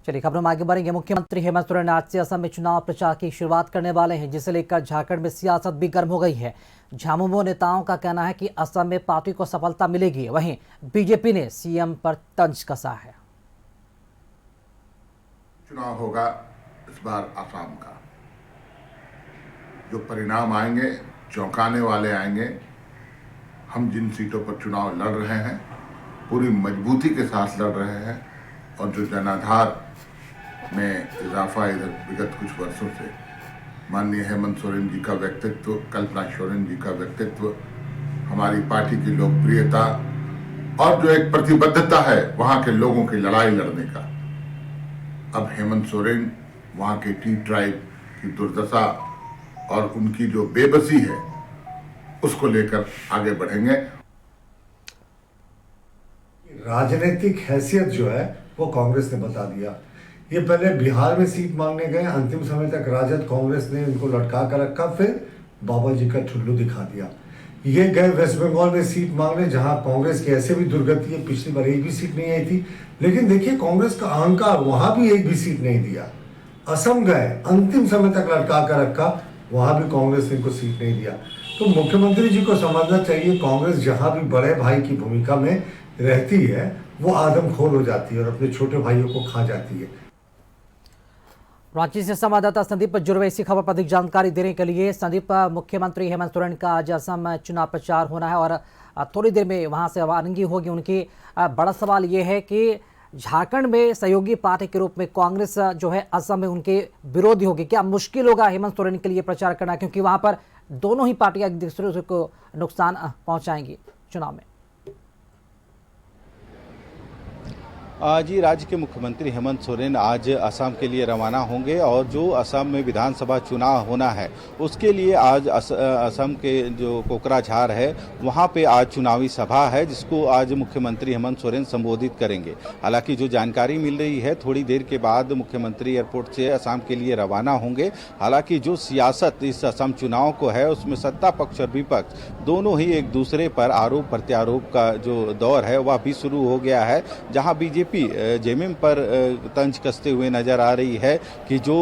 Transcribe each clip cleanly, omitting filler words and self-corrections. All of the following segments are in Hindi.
चलिए खबरों में आगे बढ़ेंगे। मुख्यमंत्री हेमंत सोरेन आज से असम में चुनाव प्रचार की शुरुआत करने वाले हैं, जिसे लेकर झारखंड में सियासत भी गर्म हो गई है। झामुमो नेताओं का कहना है कि असम में पार्टी को सफलता मिलेगी, वहीं बीजेपी ने सीएम पर तंज कसा है। चुनाव होगा इस बार असम का, जो परिणाम आएंगे चौंकाने वाले आएंगे। हम जिन सीटों पर चुनाव लड़ रहे हैं पूरी मजबूती के साथ लड़ रहे हैं, और जो जनाधार में इजाफा इधर विगत कुछ वर्षों से माननीय हेमंत सोरेन जी का व्यक्तित्व, कल्पना सोरेन जी का व्यक्तित्व, हमारी पार्टी की लोकप्रियता और जो एक प्रतिबद्धता है वहां के लोगों की लड़ाई लड़ने का, अब हेमंत सोरेन वहां के टी ट्राइब की दुर्दशा और उनकी जो बेबसी है उसको लेकर आगे बढ़ेंगे। राजनीतिक हैसियत जो है वो कांग्रेस ने बता दिया। ये पहले बिहार में सीट मांगने गए, अंतिम समय तक राजद कांग्रेस ने इनको लटका कर रखा, फिर बाबा जी का ठुल्लू दिखा दिया। ये गए वेस्ट बंगाल में सीट मांगने, जहां कांग्रेस की ऐसे भी दुर्गति है, पिछली बार एक भी सीट नहीं आई थी, लेकिन देखिए कांग्रेस का अहंकार, वहां भी एक भी सीट नहीं दिया। असम गए, अंतिम समय तक लटका कर रखा, वहां भी कांग्रेस ने इनको सीट नहीं दिया। तो मुख्यमंत्री जी को समझना चाहिए, कांग्रेस जहां भी बड़े भाई की भूमिका में रहती है वो आदमखोर हो जाती है और अपने छोटे भाइयों को खा जाती है। रांची से संवाददाता संदीप जुर्वे इसी खबर पर अधिक जानकारी देने के लिए। संदीप, मुख्यमंत्री हेमंत सोरेन का आज असम में चुनाव प्रचार होना है और थोड़ी देर में वहां से रवानगी होगी उनकी। बड़ा सवाल ये है कि झारखंड में सहयोगी पार्टी के रूप में कांग्रेस जो है असम में उनके विरोधी होगी। क्या मुश्किल होगा हेमंत सोरेन के लिए प्रचार करना, क्योंकि वहां पर दोनों ही पार्टियां एक दूसरे को नुकसान पहुंचाएंगी चुनाव में? जी, राज्य के मुख्यमंत्री हेमंत सोरेन आज असम के लिए रवाना होंगे और जो असम में विधानसभा चुनाव होना है उसके लिए आज असम के जो कोकराझार है वहां पे आज चुनावी सभा है, जिसको आज मुख्यमंत्री हेमंत सोरेन संबोधित करेंगे। हालांकि जो जानकारी मिल रही है, थोड़ी देर के बाद मुख्यमंत्री एयरपोर्ट से असम के लिए रवाना होंगे। हालांकि जो सियासत इस असम चुनाव को है उसमें सत्ता पक्ष और विपक्ष दोनों ही एक दूसरे पर आरोप प्रत्यारोप का जो दौर है वह भी शुरू हो गया है, जहां बीजेपी जेएमएम पर तंज कसते हुए नजर आ रही है कि जो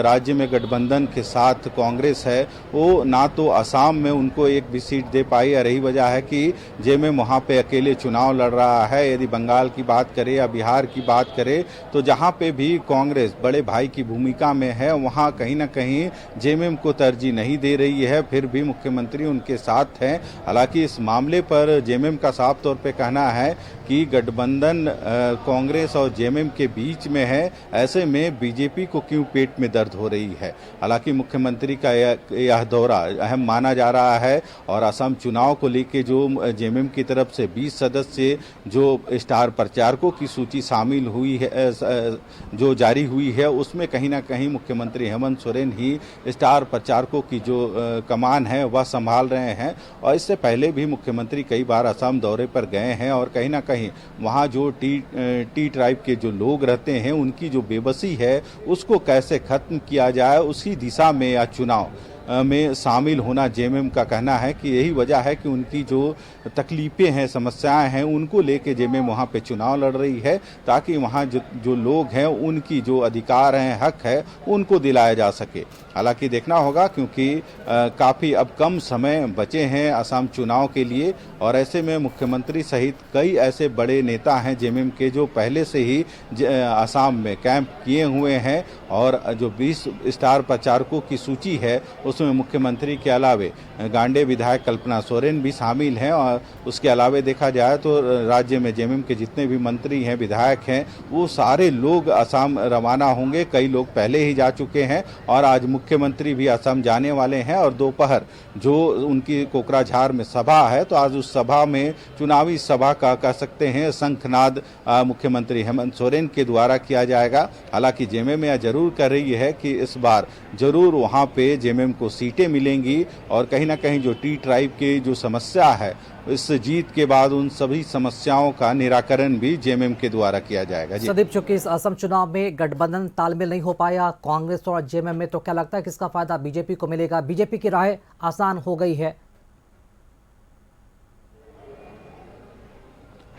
राज्य में गठबंधन के साथ कांग्रेस है वो ना तो असम में उनको एक भी सीट दे पाई, और यही वजह है कि जेएमएम वहां पे अकेले चुनाव लड़ रहा है। यदि बंगाल की बात करें या बिहार की बात करें तो जहां पे भी कांग्रेस बड़े भाई की भूमिका में है वहां कहीं ना कहीं जेएमएम को तरजीह नहीं दे रही है, फिर भी मुख्यमंत्री उनके साथ हैं। हालांकि इस मामले पर जेएमएम का साफ तौर पर कहना है कि गठबंधन कांग्रेस और जेएमएम के बीच में है, ऐसे में बीजेपी को क्यों पेट में दर्द हो रही है। हालांकि मुख्यमंत्री का यह दौरा अहम माना जा रहा है और असम चुनाव को लेकर जो जेएमएम की तरफ से 20 सदस्य जो स्टार प्रचारकों की सूची शामिल हुई है, जो जारी हुई है, उसमें कहीं ना कहीं मुख्यमंत्री हेमंत सोरेन ही स्टार प्रचारकों की जो कमान है वह संभाल रहे हैं। और इससे पहले भी मुख्यमंत्री कई बार असम दौरे पर गए हैं और कहीं ना कहीं वहाँ जो टी ट्राइब के जो लोग रहते हैं उनकी जो बेबसी है उसको कैसे खत्म किया जाए, उसी दिशा में यह चुनाव में शामिल होना जेएमएम का कहना है कि यही वजह है कि उनकी जो तकलीफें हैं, समस्याएं हैं, उनको लेके जेएमएम वहाँ पे चुनाव लड़ रही है, ताकि वहाँ जो लोग हैं उनकी जो अधिकार हैं, हक है, उनको दिलाया जा सके। हालांकि देखना होगा, क्योंकि काफ़ी अब कम समय बचे हैं असम चुनाव के लिए, और ऐसे में मुख्यमंत्री सहित कई ऐसे बड़े नेता हैं जेएमएम के जो पहले से ही असम में कैंप किए हुए हैं, और जो 20 स्टार प्रचारकों की सूची है उसमें मुख्यमंत्री के अलावे गांडे विधायक कल्पना सोरेन भी शामिल हैं। और उसके अलावे देखा जाए तो राज्य में जेएमएम के जितने भी मंत्री हैं, विधायक हैं, वो सारे लोग असम रवाना होंगे। कई लोग पहले ही जा चुके हैं और आज मुख्यमंत्री भी असम जाने वाले हैं, और दोपहर जो उनकी कोकराझार में सभा है तो आज उस सभा में चुनावी सभा का कह सकते हैं शंखनाद मुख्यमंत्री हेमंत सोरेन के द्वारा किया जाएगा। हालांकि जेएमएम यह जरूर कर रही है कि इस बार जरूर वहां पे जेएमएम को सीटें मिलेंगी, और कहीं ना कहीं जो टी ट्राइब की जो समस्या है इस जीत के बाद उन सभी समस्याओं का निराकरण भी जेएमएम के द्वारा किया जाएगा। संदीप, चूंकि इस असम चुनाव में गठबंधन तालमेल नहीं हो पाया कांग्रेस और जेएमएम में, तो क्या लगता है कि इसका फायदा बीजेपी को मिलेगा? बीजेपी की राह आसान हो गई है?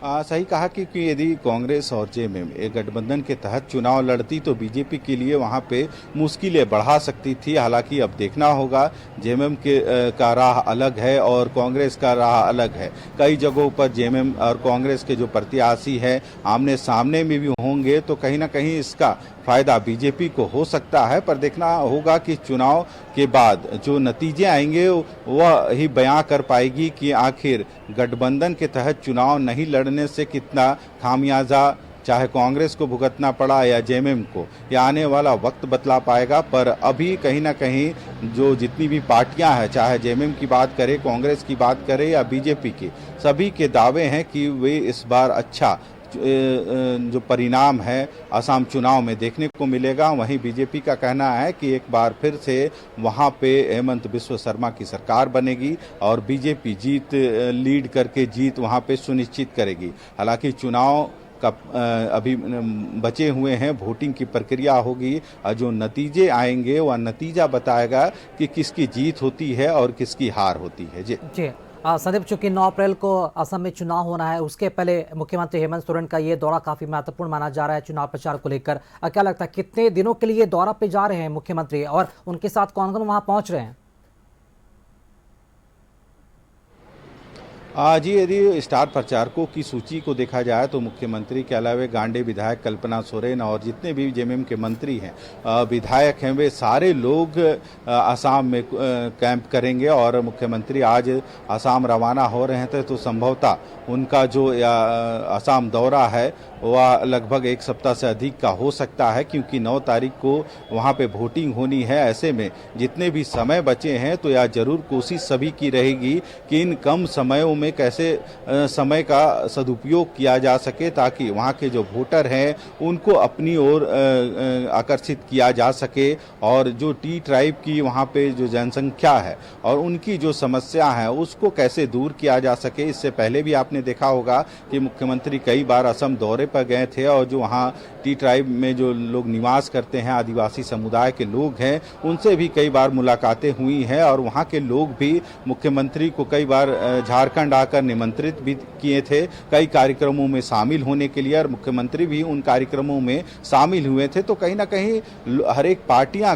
सही कहा कि यदि कांग्रेस और जेएमएम एक गठबंधन के तहत चुनाव लड़ती तो बीजेपी के लिए वहां पे मुश्किलें बढ़ा सकती थी। हालांकि अब देखना होगा, जेएमएम का राह अलग है और कांग्रेस का राह अलग है। कई जगहों पर जेएमएम और कांग्रेस के जो प्रत्याशी हैं आमने सामने में भी होंगे, तो कहीं ना कहीं इसका फायदा बीजेपी को हो सकता है। पर देखना होगा कि चुनाव के बाद जो नतीजे आएंगे वह ही बयां कर पाएगी कि आखिर गठबंधन के तहत चुनाव नहीं लड़ने से कितना खामियाजा चाहे कांग्रेस को भुगतना पड़ा या जेएमएम को, यह आने वाला वक्त बतला पाएगा। पर अभी कहीं ना कहीं जो जितनी भी पार्टियां हैं, चाहे जेएमएम की बात करें, कांग्रेस की बात करें या बीजेपी की, सभी के दावे हैं कि वे इस बार अच्छा जो परिणाम है असम चुनाव में देखने को मिलेगा। वहीं बीजेपी का कहना है कि एक बार फिर से वहां पे हेमंत बिस्व शर्मा की सरकार बनेगी और बीजेपी लीड करके जीत वहां पे सुनिश्चित करेगी। हालांकि चुनाव का अभी बचे हुए हैं, वोटिंग की प्रक्रिया होगी और जो नतीजे आएंगे वह नतीजा बताएगा कि किसकी जीत होती है और किसकी हार होती है। जी संदीप, चूंकि 9 अप्रैल को असम में चुनाव होना है, उसके पहले मुख्यमंत्री हेमंत सोरेन का ये दौरा काफी महत्वपूर्ण माना जा रहा है चुनाव प्रचार को लेकर। क्या लगता है कितने दिनों के लिए दौरा पे जा रहे हैं मुख्यमंत्री और उनके साथ कौन कौन वहां पहुंच रहे हैं? जी, यदि स्टार प्रचारकों की सूची को देखा जाए तो मुख्यमंत्री के अलावा गांडे विधायक कल्पना सोरेन और जितने भी जेएमएम के मंत्री हैं, विधायक हैं, वे सारे लोग असम में कैंप करेंगे और मुख्यमंत्री आज असम रवाना हो रहे थे। तो संभवतः उनका जो असम दौरा है वह लगभग 1 सप्ताह से अधिक का हो सकता है, क्योंकि 9 तारीख को वहां पे वोटिंग होनी है। ऐसे में जितने भी समय बचे हैं तो यह जरूर कोशिश सभी की रहेगी कि इन कम समयों में कैसे समय का सदुपयोग किया जा सके, ताकि वहां के जो वोटर हैं उनको अपनी ओर आकर्षित किया जा सके और जो टी ट्राइब की वहां पे जो जनसंख्या है और उनकी जो समस्या है उसको कैसे दूर किया जा सके। इससे पहले भी आपने देखा होगा कि मुख्यमंत्री कई बार असम दौरे पर गए थे और जो वहाँ टी ट्राइब में जो लोग निवास करते हैं, आदिवासी समुदाय के लोग हैं, उनसे भी कई बार मुलाकातें हुई हैं और वहाँ के लोग भी मुख्यमंत्री को कई बार झारखंड आकर निमंत्रित भी किए थे कई कार्यक्रमों में शामिल होने के लिए और मुख्यमंत्री भी उन कार्यक्रमों में शामिल हुए थे। तो कहीं ना कहीं हर एक पार्टियां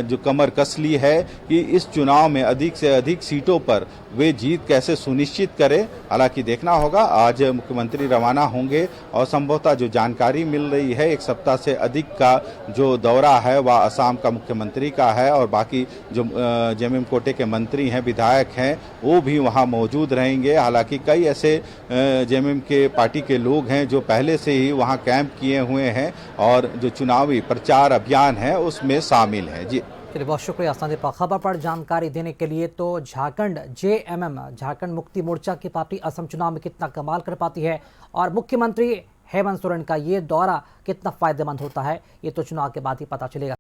जो कमर कस ली है कि इस चुनाव में अधिक से अधिक सीटों पर वे जीत कैसे सुनिश्चित करें। हालांकि देखना होगा, आज मुख्यमंत्री रवाना होंगे और संभवतः जो जानकारी मिल रही है 1 सप्ताह से अधिक का जो दौरा है वह असम का मुख्यमंत्री का है और बाकी जो जेएमएम कोटे के मंत्री हैं, विधायक हैं, वो भी वहां मौजूद रहेंगे। हालांकि कई ऐसे जेएमएम के पार्टी के लोग हैं जो पहले से ही वहां कैंप किए हुए हैं और जो चुनावी प्रचार अभियान है उसमें शामिल है। जी, चलिए, बहुत शुक्रिया संदीप खबर पर जानकारी देने के लिए। तो झारखंड जेएमएम, झारखंड मुक्ति मोर्चा की पार्टी असम चुनाव में कितना कमाल कर पाती है और मुख्यमंत्री हेमंत सोरेन का ये दौरा कितना फायदेमंद होता है, ये तो चुनाव के बाद ही पता चलेगा।